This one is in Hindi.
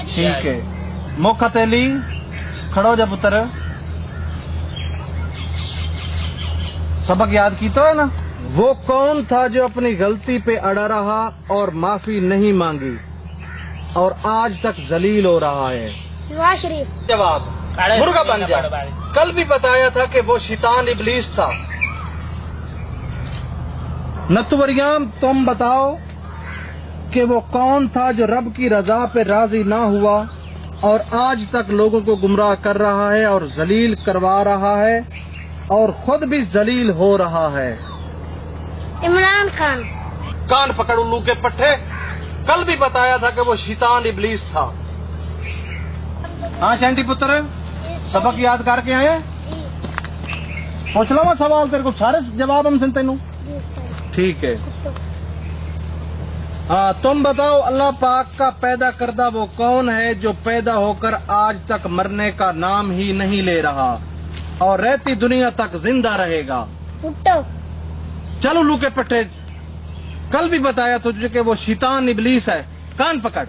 ठीक है। मुख हथेली खड़ो जा पुत्र। सबक याद की तो है ना? वो कौन था जो अपनी गलती पे अड़ा रहा और माफी नहीं मांगी और आज तक जलील हो रहा है? नवाज शरीफ। जवाब मुर्गा बन जा। कल भी बताया था कि वो शैतान इब्लीस था। नत्तुवरियाम तुम बताओ कि वो कौन था जो रब की रजा पे राजी ना हुआ और आज तक लोगों को गुमराह कर रहा है और जलील करवा रहा है और खुद भी जलील हो रहा है? इमरान खान। कान पकड़ उल्लू के पट्टे। कल भी बताया था कि वो शैतान इब्लीस था। हाँ शैंटी पुत्र, सबक याद करके आए? पूछ लो मैं सवाल तेरे को, सारे जवाब हम सुनते नू। ठीक है। हाँ तुम बताओ, अल्लाह पाक का पैदा करदा वो कौन है जो पैदा होकर आज तक मरने का नाम ही नहीं ले रहा और रहती दुनिया तक जिंदा रहेगा? भुट्टो। चलो उल्लू के पट्टे, कल भी बताया तुझे कि वो शैतान इब्लीस है। कान पकड़।